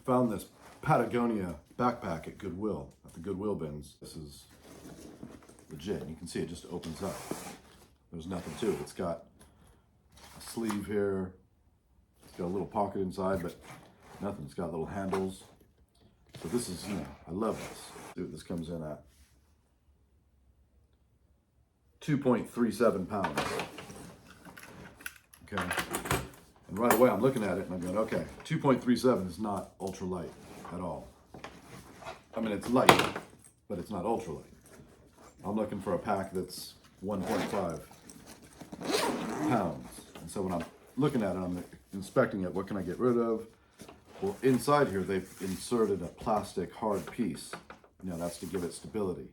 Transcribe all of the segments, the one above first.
Found this Patagonia backpack at Goodwill, at the Goodwill bins. This is legit. You can see it just opens up. There's nothing to it. It's got a sleeve here. It's got a little pocket inside, but nothing. It's got little handles. So this is, I love this. See what this comes in at. 2.37 pounds. Okay. And right away I'm looking at it and I'm going, okay, 2.37 is not ultralight at all. I mean, it's light, but it's not ultralight. I'm looking for a pack that's 1.5 pounds. And so when I'm looking at it, I'm inspecting it, what can I get rid of? Well, inside here, they've inserted a plastic hard piece. That's to give it stability.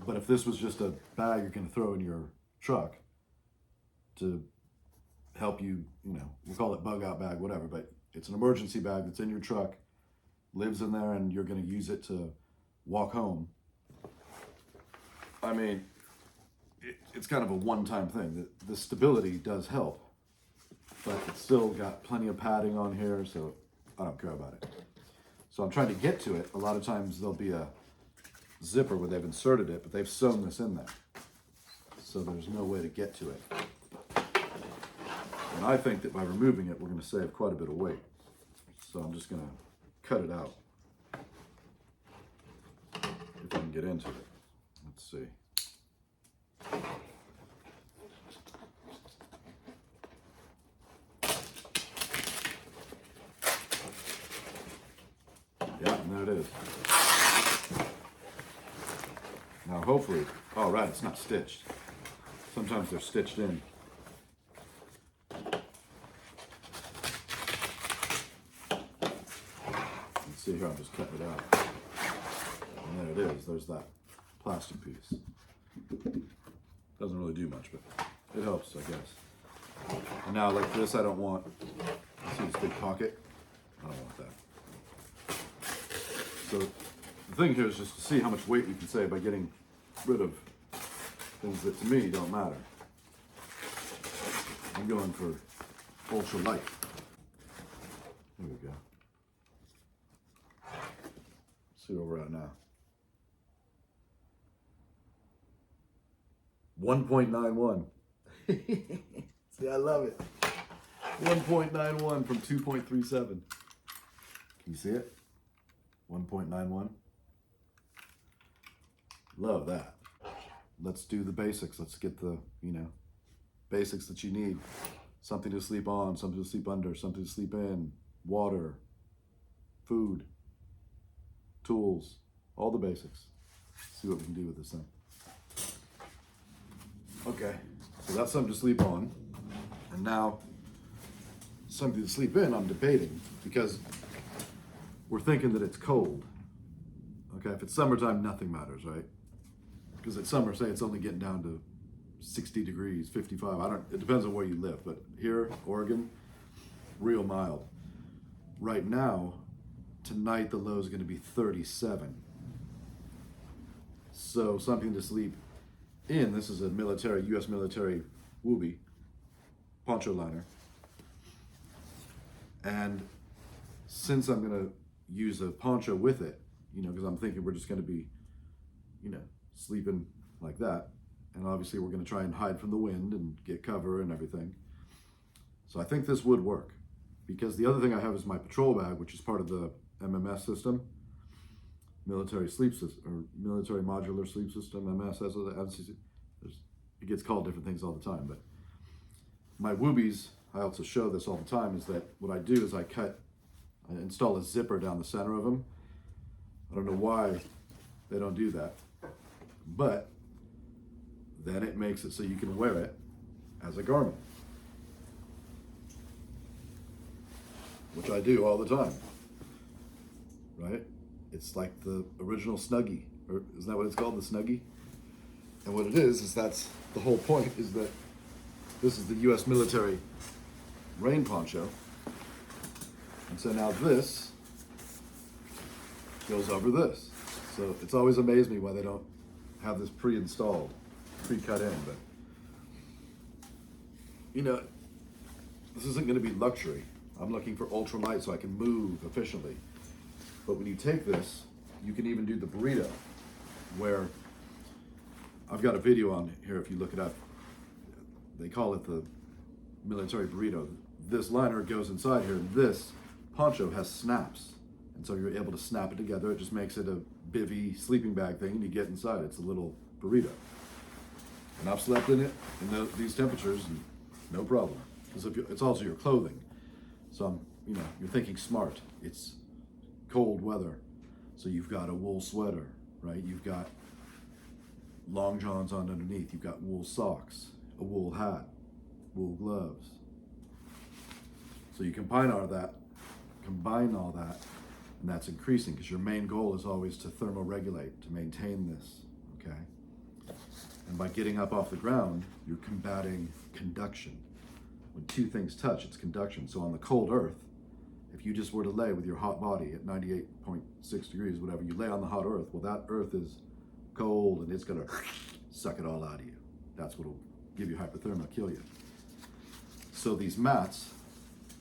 But if this was just a bag you're going to throw in your truck to help you, we'll call it bug out bag, whatever, but it's an emergency bag that's in your truck, lives in there, and you're going to use it to walk home. I mean, it's kind of a one-time thing. The stability does help, but it's still got plenty of padding on here, so I don't care about it. So I'm trying to get to it. A lot of times there'll be a zipper where they've inserted it, but they've sewn this in there. So there's no way to get to it. And I think that by removing it, we're going to save quite a bit of weight. So I'm just going to cut it out. If I can get into it. Let's see. Yeah, and there it is. Now hopefully, oh right, it's not stitched. Sometimes they're stitched in. Let's see here, I'm just cutting it out. And there it is, there's that plastic piece. Doesn't really do much, but it helps, I guess. And now like this, I don't want, see this big pocket? I don't want that. So the thing here is just to see how much weight you can save by getting rid of things that to me don't matter. I'm going for ultralight. There we go. See where we're at now. 1.91. See, I love it. 1.91 from 2.37. Can you see it? 1.91. Love that. Let's do the basics. Let's get the, basics that you need. Something to sleep on, something to sleep under, something to sleep in, water, food, tools, all the basics. Let's see what we can do with this thing. Okay, so that's something to sleep on. And now, something to sleep in, I'm debating, because we're thinking that it's cold. Okay, if it's summertime, nothing matters, right? Because at summer, say it's only getting down to 60 degrees, 55. It depends on where you live, but here, Oregon, real mild. Right now, tonight the low is going to be 37. So something to sleep in. This is a U.S. military woobie, poncho liner. And since I'm going to use a poncho with it, because I'm thinking we're just going to be, sleeping like that. And obviously we're going to try and hide from the wind and get cover and everything. So I think this would work, because the other thing I have is my patrol bag, which is part of the MMS system, military sleep system, or military modular sleep system, MSS. It gets called different things all the time, but my woobies, I also show this all the time, is that what I do is I install a zipper down the center of them. I don't know why they don't do that, but then it makes it so you can wear it as a garment, which I do all the time, right? It's like the original Snuggie, or isn't that what it's called, the Snuggie? And what it is that's the whole point, is that this is the U.S. military rain poncho. And so now this goes over this. So it's always amazed me why they don't have this pre-installed, pre-cut in, but this isn't going to be luxury. I'm looking for ultralight so I can move efficiently. But when you take this, you can even do the burrito, where I've got a video on here if you look it up. They call it the military burrito. This liner goes inside here. This poncho has snaps. And so you're able to snap it together. It just makes it a bivvy sleeping bag thing, and you get inside. It's a little burrito. And I've slept in it in these temperatures, and no problem. Because it's also your clothing. So you're thinking smart. It's cold weather. So you've got a wool sweater, right? You've got long johns on underneath. You've got wool socks, a wool hat, wool gloves. So you combine all that, and that's increasing, because your main goal is always to thermoregulate, to maintain this, okay? And by getting up off the ground, you're combating conduction. When two things touch, it's conduction. So on the cold earth, if you just were to lay with your hot body at 98.6 degrees, whatever, you lay on the hot earth, well, that earth is cold, and it's gonna suck it all out of you. That's what'll give you hypothermia, kill you. So these mats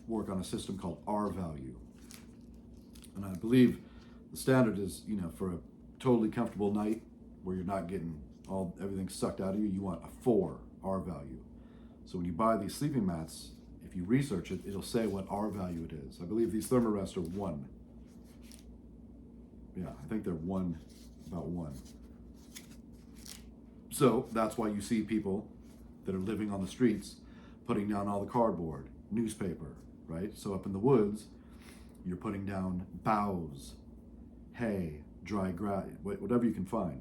work on a system called R value. And I believe the standard is, for a totally comfortable night where you're not getting everything sucked out of you, you want a 4 R value. So when you buy these sleeping mats, if you research it, it'll say what R value it is. I believe these Thermarest are 1. Yeah, I think they're about 1. So that's why you see people that are living on the streets putting down all the cardboard, newspaper, right? So up in the woods, you're putting down boughs, hay, dry grass, whatever you can find,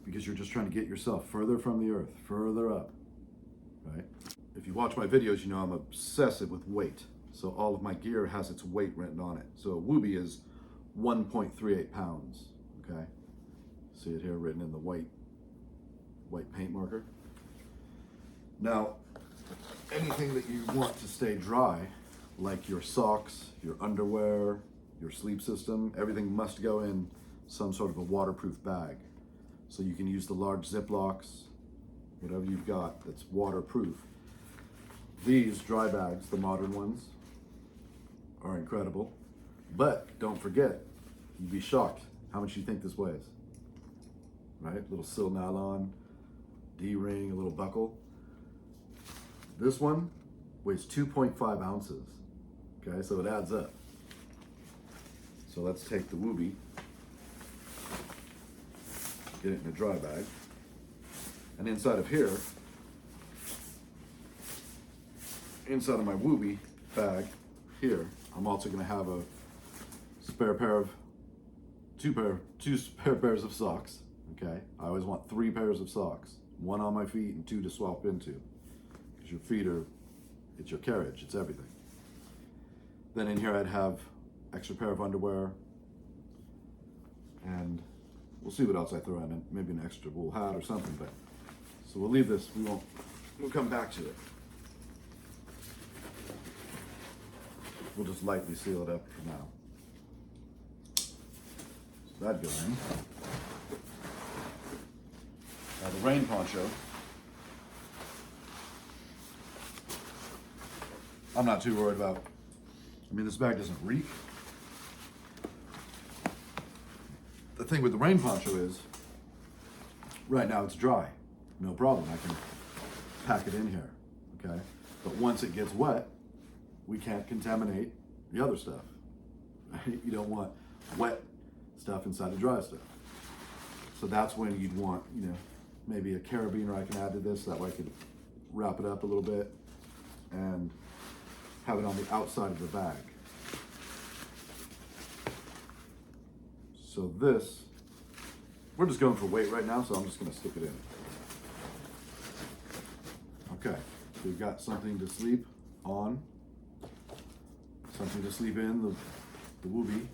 because you're just trying to get yourself further from the earth, further up, right? If you watch my videos, you know I'm obsessive with weight. So all of my gear has its weight written on it. So a Wooby is 1.38 pounds, okay? See it here written in the white paint marker. Now, anything that you want to stay dry, like your socks, your underwear, your sleep system, everything must go in some sort of a waterproof bag. So you can use the large Ziplocs, whatever you've got that's waterproof. These dry bags, the modern ones, are incredible. But don't forget, you'd be shocked how much you think this weighs. Right? Little sil nylon, D-ring, a little buckle. This one weighs 2.5 ounces. Okay, so it adds up. So let's take the Wooby, get it in a dry bag. And inside of here, inside of my Wooby bag here, I'm also gonna have a two spare pairs of socks, okay? I always want 3 pairs of socks, 1 on my feet and 2 to swap into. Because your feet it's your carriage, it's everything. Then in here I'd have extra pair of underwear, and we'll see what else I throw in, maybe an extra wool hat or something, but so we'll leave this, we'll come back to it. We'll just lightly seal it up for now. So that goes in. Now the rain poncho, I'm not too worried about. I mean, this bag doesn't reek. The thing with the rain poncho is, right now it's dry. No problem, I can pack it in here, okay? But once it gets wet, we can't contaminate the other stuff. Right? You don't want wet stuff inside of dry stuff. So that's when you'd want, maybe a carabiner I can add to this, that way I could wrap it up a little bit and have it on the outside of the bag. So this, we're just going for weight right now, so I'm just gonna stick it in. Okay, so we've got something to sleep on, something to sleep in, the Wooby,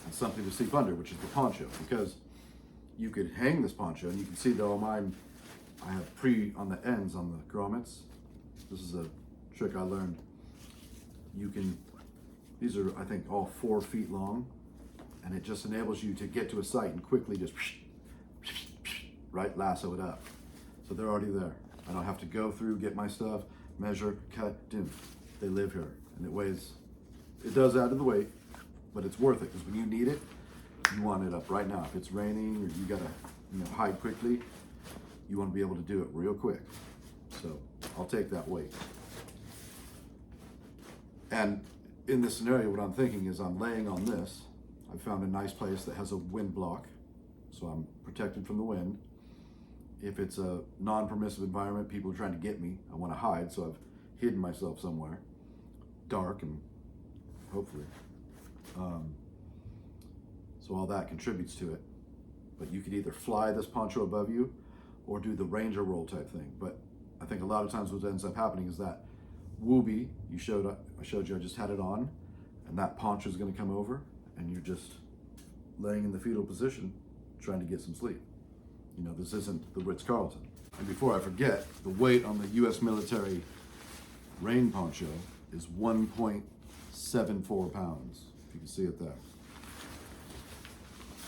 and something to sleep under, which is the poncho, because you could hang this poncho, and you can see though mine, I have on the ends, on the grommets. This is a trick I learned. These are, I think, all 4 feet long, and it just enables you to get to a site and quickly just, right, lasso it up. So they're already there. I don't have to go through, get my stuff, measure, cut, do. They live here. and it does add to the weight, but it's worth it because when you need it, you want it up right now. If it's raining or you gotta hide quickly, you want to be able to do it real quick. So I'll take that weight. And in this scenario, what I'm thinking is I'm laying on this. I found a nice place that has a wind block, so I'm protected from the wind. If it's a non-permissive environment, people are trying to get me, I want to hide, so I've hidden myself somewhere dark and hopefully. So all that contributes to it. But you could either fly this poncho above you or do the ranger roll type thing. But I think a lot of times what ends up happening is that whoopee I showed you, I just had it on, and that poncho is going to come over, and you're just laying in the fetal position trying to get some sleep. This isn't the Ritz-Carlton. And before I forget, the weight on the U.S. military rain poncho is 1.74 pounds, if you can see it there.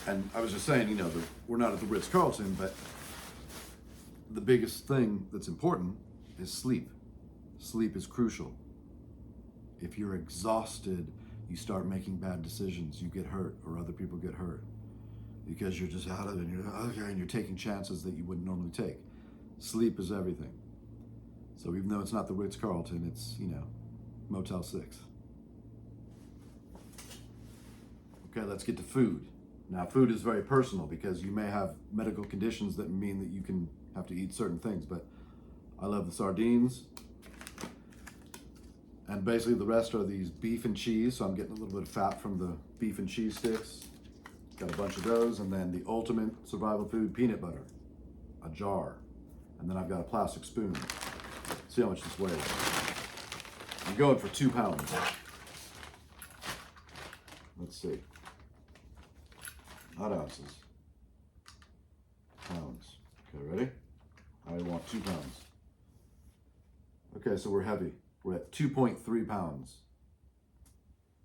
And I was just saying, we're not at the Ritz-Carlton, but the biggest thing that's important is sleep. Sleep is crucial. If you're exhausted, you start making bad decisions, you get hurt, or other people get hurt because you're just out of it and you're taking chances that you wouldn't normally take. Sleep is everything. So even though it's not the Ritz-Carlton, it's, Motel 6. Okay, let's get to food. Now, food is very personal because you may have medical conditions that mean that you can have to eat certain things, but I love the sardines. And basically the rest are these beef and cheese, so I'm getting a little bit of fat from the beef and cheese sticks. Got a bunch of those, and then the ultimate survival food, peanut butter, a jar. And then I've got a plastic spoon. See how much this weighs. I'm going for 2 pounds. Let's see. Not ounces. Pounds. Okay, ready? I want 2 pounds. Okay, so we're heavy. We're at 2.3 pounds.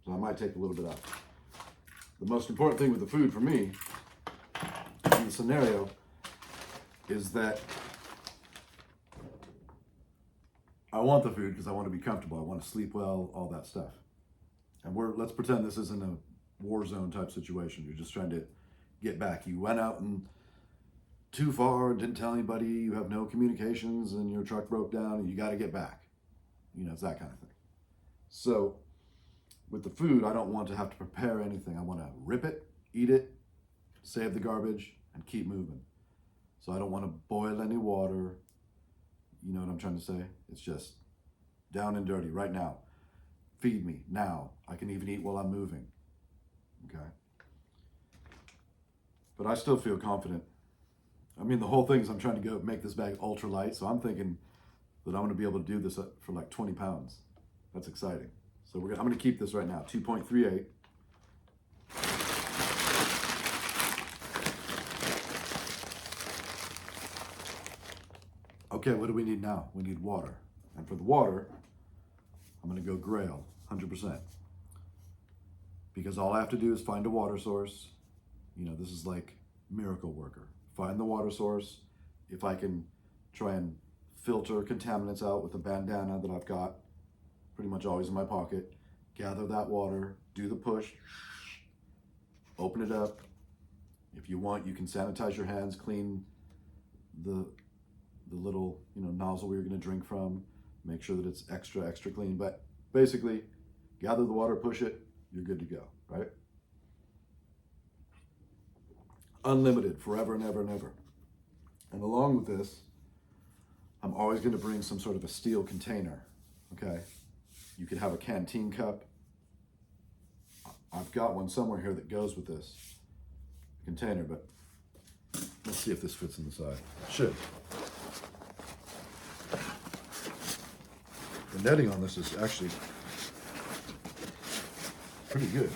So I might take a little bit out. The most important thing with the food for me in the scenario is that I want the food because I want to be comfortable. I want to sleep well, all that stuff. And let's pretend this isn't a war zone type situation. You're just trying to get back. You went out and too far, didn't tell anybody, you have no communications, and your truck broke down and you got to get back. It's that kind of thing. So with the food, I don't want to have to prepare anything. I want to rip it, eat it, save the garbage, and keep moving. So I don't want to boil any water. You know what I'm trying to say? It's just down and dirty right now. Feed me now. I can even eat while I'm moving. Okay? But I still feel confident. The whole thing is I'm trying to go make this bag ultralight, so I'm thinking that I'm going to be able to do this for like 20 pounds. That's exciting. So I'm going to keep this right now, 2.38. Okay, what do we need now? We need water. And for the water, I'm going to go Grail, 100%. Because all I have to do is find a water source. This is like miracle worker. Find the water source. If I can try and filter contaminants out with a bandana that I've got pretty much always in my pocket, gather that water, do the push, open it up. If you want, you can sanitize your hands, clean the little nozzle where you're going to drink from, make sure that it's extra clean. But basically, gather the water, push it, you're good to go, right? Unlimited, forever and ever and ever. And along with this, I'm always going to bring some sort of a steel container, okay? You could have a canteen cup. I've got one somewhere here that goes with this container, but let's see if this fits in the side. It should. The netting on this is actually pretty good.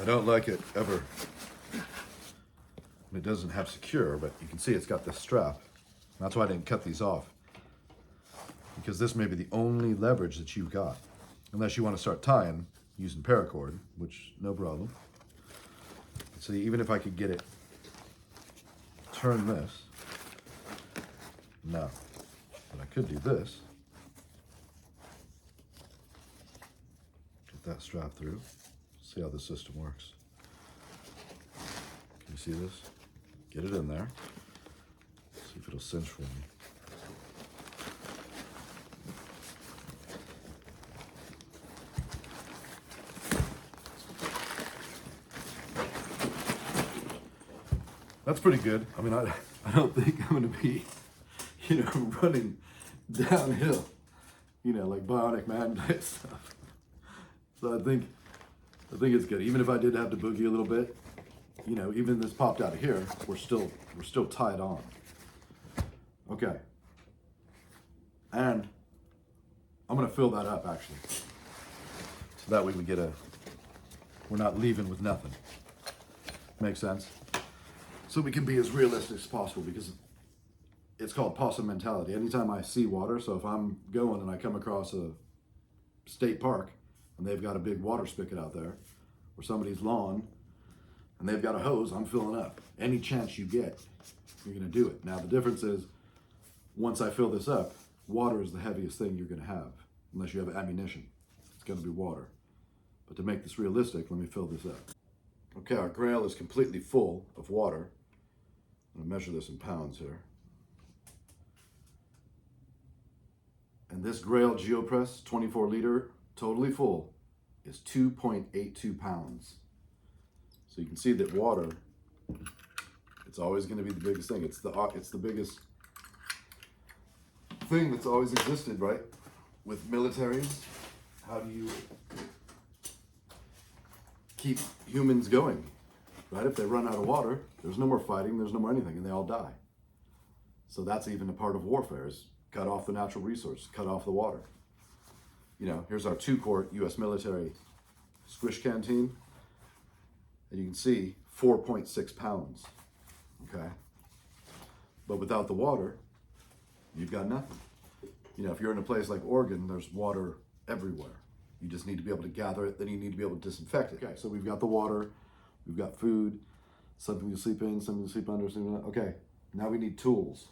I don't like it ever. It doesn't have secure, but you can see it's got this strap. That's why I didn't cut these off, because this may be the only leverage that you've got, unless you want to start tying using paracord, which no problem. So even if I could get it, turn this, no, but I could do this. Get that strap through. See how the system works. Can you see this? Get it in there. See if it'll cinch for me. That's pretty good. I mean, I don't think I'm going to be, running downhill, like Bionic Man type stuff. So I think it's good. Even if I did have to boogie a little bit, even this popped out of here, we're still tied on. Okay. And I'm going to fill that up actually. So that way we're not leaving with nothing. Makes sense? So we can be as realistic as possible, because it's called possum mentality. Anytime I see water, so if I'm going and I come across a state park and they've got a big water spigot out there, or somebody's lawn and they've got a hose, I'm filling up. Any chance you get, you're gonna do it. Now the difference is, once I fill this up, water is the heaviest thing you're gonna have, unless you have ammunition. It's gonna be water. But to make this realistic, let me fill this up. Okay, our grail is completely full of water. I'm gonna measure this in pounds here. And this Grail Geopress 24 liter, totally full, is 2.82 pounds. So you can see that water, it's always gonna be the biggest thing. It's the biggest thing that's always existed, right? With militaries, how do you keep humans going? Right? If they run out of water, there's no more fighting, there's no more anything, and they all die. So that's even a part of warfare, is cut off the natural resource, cut off the water. Here's our 2-quart US military squish canteen. And you can see 4.6 pounds, okay? But without the water, you've got nothing. If you're in a place like Oregon, there's water everywhere. You just need to be able to gather it, then you need to be able to disinfect it. Okay, so we've got the water, we've got food, something to sleep in, something to sleep under, something like that. Okay, now we need tools.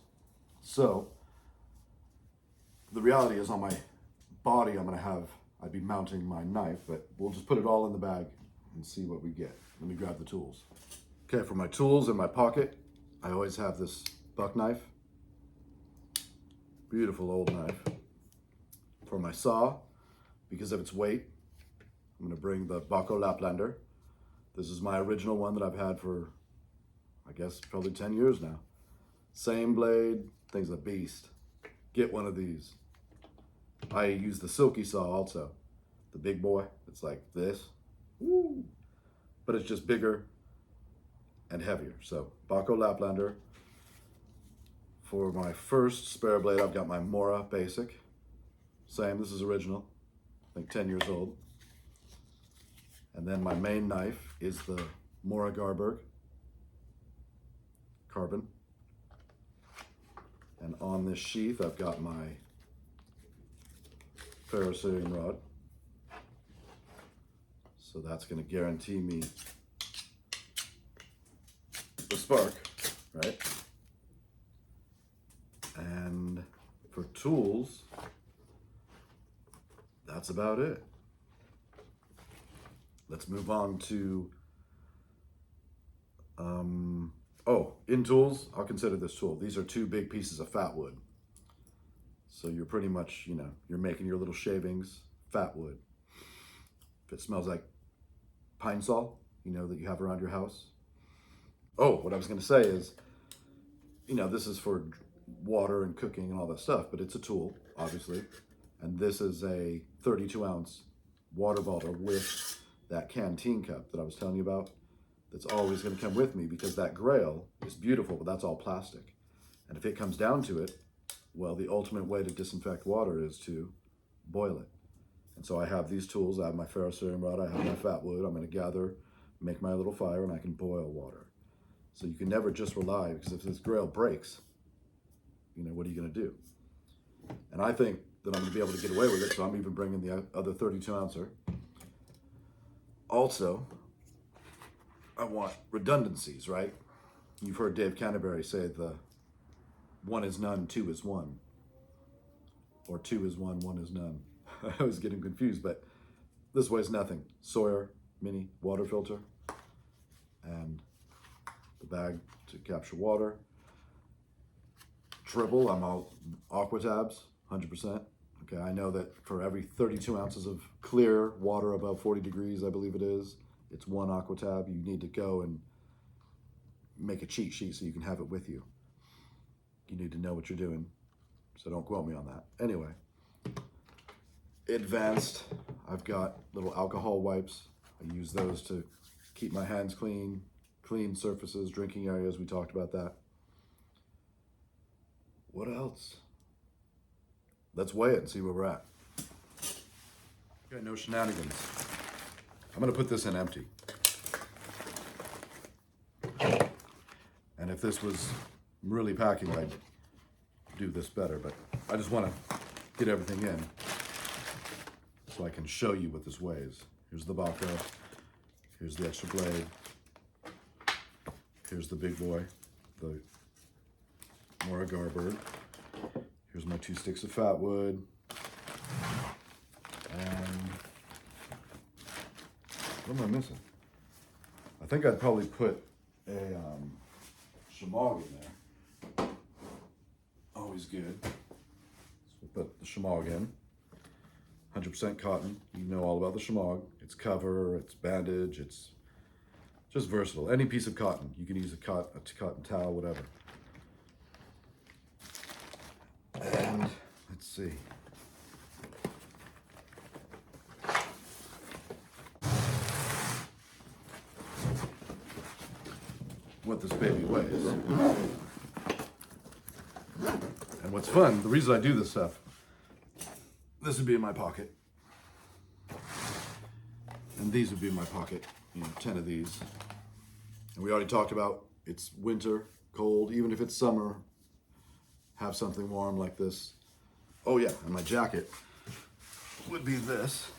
So, the reality is on my body, I'd be mounting my knife, but we'll just put it all in the bag and see what we get. Let me grab the tools. Okay, for my tools in my pocket, I always have this buck knife. Beautiful old knife. For my saw, because of its weight, I'm gonna bring the Baco Laplander. This is my original one that I've had for, I guess, probably 10 years now. Same blade, thing's a beast. Get one of these. I use the silky saw also. The big boy, it's like this. Woo! But it's just bigger and heavier. So, Baco Laplander. For my first spare blade, I've got my Mora Basic. Same, this is original. I think 10 years old. And then my main knife is the Mora Garberg Carbon. And on this sheath, I've got my ferrocerium rod. So that's going to guarantee me the spark, right? And for tools, that's about it. Let's move on to, in tools, I'll consider this tool. These are 2 big pieces of fat wood. So you're pretty much, you're making your little shavings, fat wood. If it smells like pine sol, that you have around your house. Oh, what I was gonna say is, this is for water and cooking and all that stuff, but it's a tool, obviously. And this is a 32-ounce water bottle with that canteen cup that I was telling you about. That's always gonna come with me, because that Grail is beautiful, but that's all plastic. And if it comes down to it, well, the ultimate way to disinfect water is to boil it. And so I have these tools. I have my ferrocerium rod, I have my fat wood. I'm gonna gather, make my little fire, and I can boil water. So you can never just rely, because if this Grail breaks, what are you gonna do? And I think that I'm gonna be able to get away with it, so I'm even bringing the other 32-ouncer. Also, I want redundancies, right? You've heard Dave Canterbury say the 1 is none, 2 is 1. Or 2 is 1, 1 is none. I always get him confused, but This weighs nothing. Sawyer mini water filter and the bag to capture water. Triple, I'm all aqua tabs, 100%. Okay, I know that for every 32 ounces of clear water above 40 degrees, I believe it is, it's one aqua tab. You need to go and make a cheat sheet so you can have it with you. You need to know what you're doing, so don't quote me on that. Anyway, advanced, I've got little alcohol wipes. I use those to keep my hands clean, clean surfaces, drinking areas, we talked about that. What else? Let's weigh it and see where we're at. Okay, no shenanigans. I'm gonna put this in empty. And if this was really packing, I'd do this better, but I just wanna get everything in so I can show you what this weighs. Here's the Baco, here's the extra blade, here's the big boy, the Mora Garbird. Here's my 2 sticks of fat wood. And what am I missing? I think I'd probably put a shemagh in there. Always good. So we'll put the shemagh in. 100% cotton. You know all about the shemagh. It's cover, it's bandage, it's just versatile. Any piece of cotton. You can use a cotton towel, whatever. And let's see. What this baby weighs. And what's fun, the reason I do this stuff, this would be in my pocket. And these would be in my pocket, 10 of these. And we already talked about it's winter, cold, even if it's summer, have something warm like this. Oh yeah, and my jacket would be this,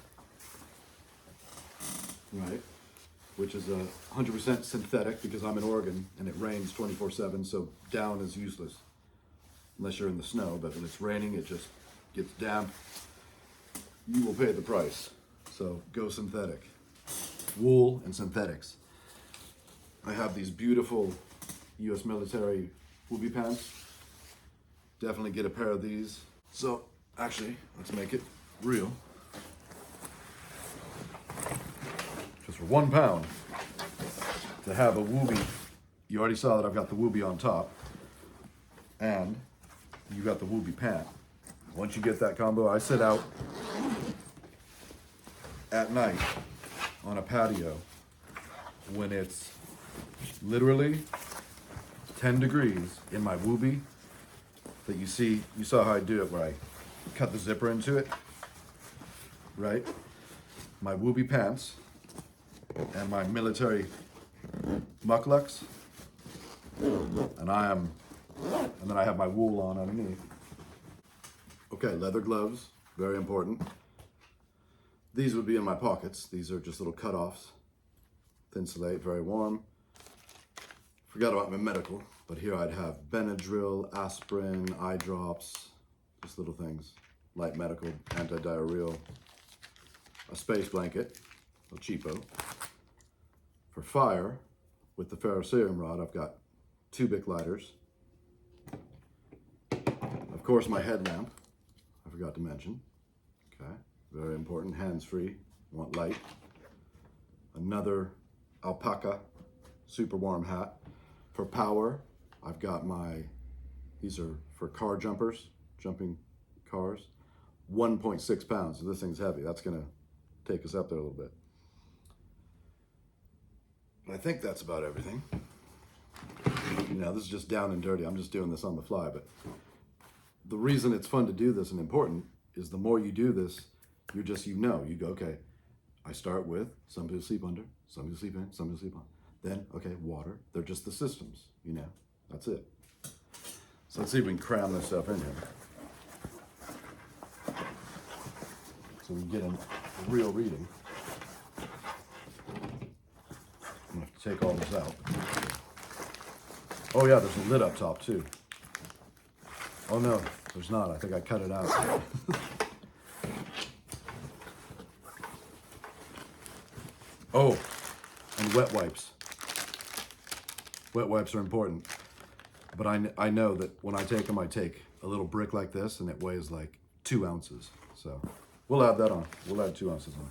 right? Which is 100% synthetic because I'm in Oregon and it rains 24/7, so down is useless. Unless you're in the snow, but when it's raining, it just gets damp. You will pay the price, so go synthetic. Wool and synthetics. I have these beautiful US military Whoopie pants. Definitely get a pair of these. So actually, let's make it real. Just for £1 to have a Whoopie. You already saw that I've got the Whoopie on top and you got the Whoopie pant. Once you get that combo, I sit out at night on a patio when it's literally 10 degrees in my Whoopie. That you saw how I do it where I cut the zipper into it, right? My Whoopie pants and my military mucklucks, and then I have my wool on underneath. Okay, leather gloves, very important. These would be in my pockets. These are just little cut-offs. Thin slate, very warm. Forgot about my medical. But here I'd have Benadryl, aspirin, eye drops, just little things. Light medical, anti-diarrheal, a space blanket, a cheapo. For fire, with the ferrocerium rod, I've got 2 Bic lighters. Of course, my headlamp, I forgot to mention. Okay, very important, hands-free, want light. Another alpaca, super warm hat. For power, I've got these are for car jumpers, jumping cars, 1.6 pounds. So this thing's heavy. That's gonna take us up there a little bit. But I think that's about everything. This is just down and dirty. I'm just doing this on the fly, but the reason it's fun to do this and important is the more you do this, you go, okay, I start with somebody to sleep under, somebody to sleep in, somebody to sleep on. Then, okay, water. They're just the systems, that's it. So let's see if we can cram this stuff in here. So we get a real reading. I'm gonna have to take all this out. Oh yeah, there's a lid up top too. Oh no, there's not. I think I cut it out. Oh, and wet wipes. Wet wipes are important. But I know that when I take them, I take a little brick like this, and it weighs like 2 ounces. So we'll add that on. We'll add 2 ounces on.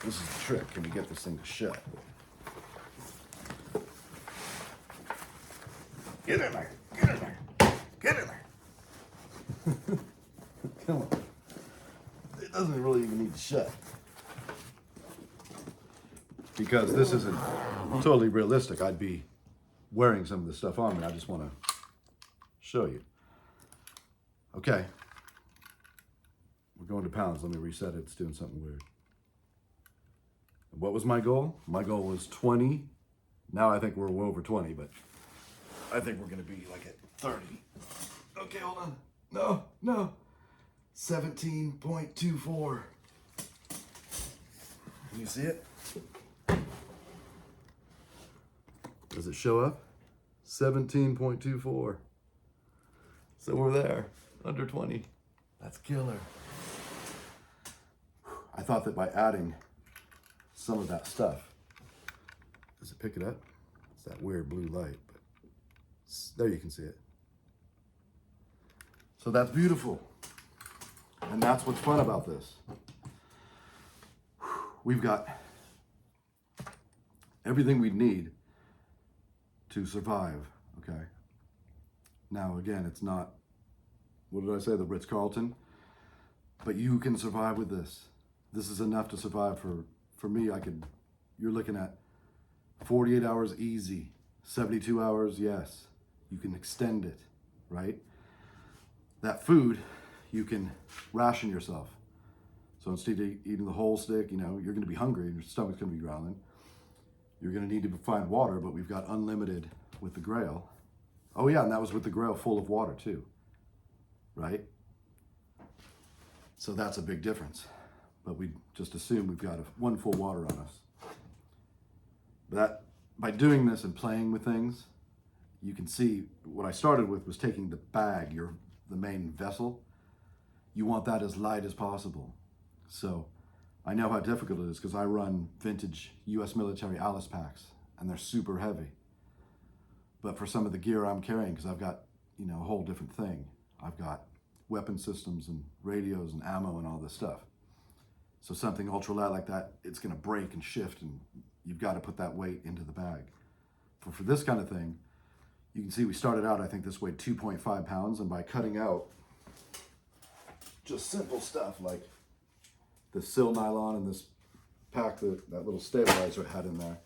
This is the trick. Can we get this thing to shut? Get in there. Get in there. Get in there. Come on. It doesn't really even need to shut. Because this isn't totally realistic. I'd be wearing some of this stuff on me. I just want to show you. Okay. We're going to pounds. Let me reset it. It's doing something weird. What was my goal? My goal was 20. Now I think we're over 20, but I think we're going to be like at 30. Okay, hold on. No. 17.24. Can you see it? Does it show up? 17.24. So we're there, under 20. That's killer. I thought that by adding some of that stuff, does it pick it up? It's that weird blue light, but there you can see it. So that's beautiful. And that's what's fun about this. We've got everything we need to survive, okay? Now, again, it's not, what did I say, the Ritz-Carlton? But you can survive with this. This is enough to survive for me. You're looking at 48 hours easy, 72 hours, yes. You can extend it, right? That food, you can ration yourself. So instead of eating the whole stick, you're gonna be hungry and your stomach's gonna be growling. You're gonna need to find water, but we've got unlimited with the Grail. Oh yeah, and that was with the Grail full of water too, right? So that's a big difference. But we just assume we've got one full water on us. But by doing this and playing with things, you can see what I started with was taking the bag, the main vessel. You want that as light as possible. So I know how difficult it is because I run vintage US military Alice packs and they're super heavy. But for some of the gear I'm carrying, because I've got, a whole different thing. I've got weapon systems and radios and ammo and all this stuff. So something ultralight like that, it's gonna break and shift and you've got to put that weight into the bag. For this kind of thing, you can see we started out, I think this weighed 2.5 pounds, and by cutting out just simple stuff like the sil nylon and this pack, that little stabilizer it had in there,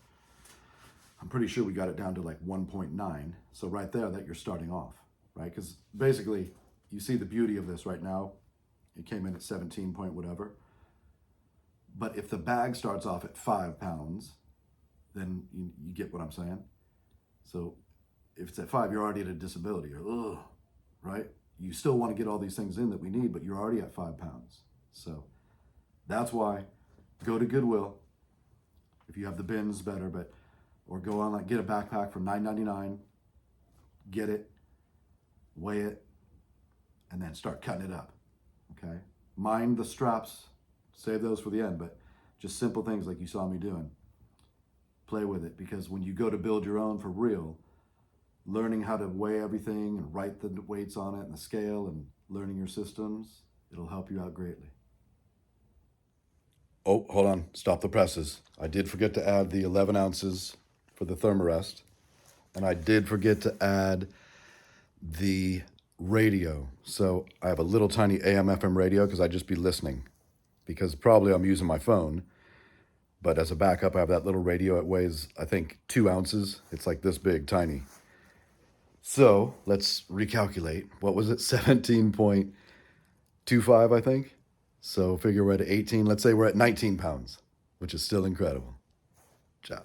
I'm pretty sure we got it down to like 1.9. So right there that you're starting off, right? Because basically you see the beauty of this right now. It came in at 17 point whatever. But if the bag starts off at 5 pounds, then you get what I'm saying? So if it's at 5, you're already at a disability, or right? You still want to get all these things in that we need, but you're already at 5 pounds. So that's why go to Goodwill. If you have the bins, better, or go on, get a backpack for $9.99, get it, weigh it, and then start cutting it up, okay? Mind the straps, save those for the end, but just simple things like you saw me doing. Play with it, because when you go to build your own for real, learning how to weigh everything and write the weights on it and the scale and learning your systems, it'll help you out greatly. Oh, hold on, stop the presses. I did forget to add the 11 ounces for the thermarest, and I did forget to add the radio. So I have a little tiny AM FM radio because I'd just be listening, because probably I'm using my phone. But as a backup, I have that little radio. It weighs, I think, 2 ounces. It's like this big, tiny. So let's recalculate. What was it? 17.25, I think. So figure we're at 18. Let's say we're at 19 pounds, which is still incredible. Ciao.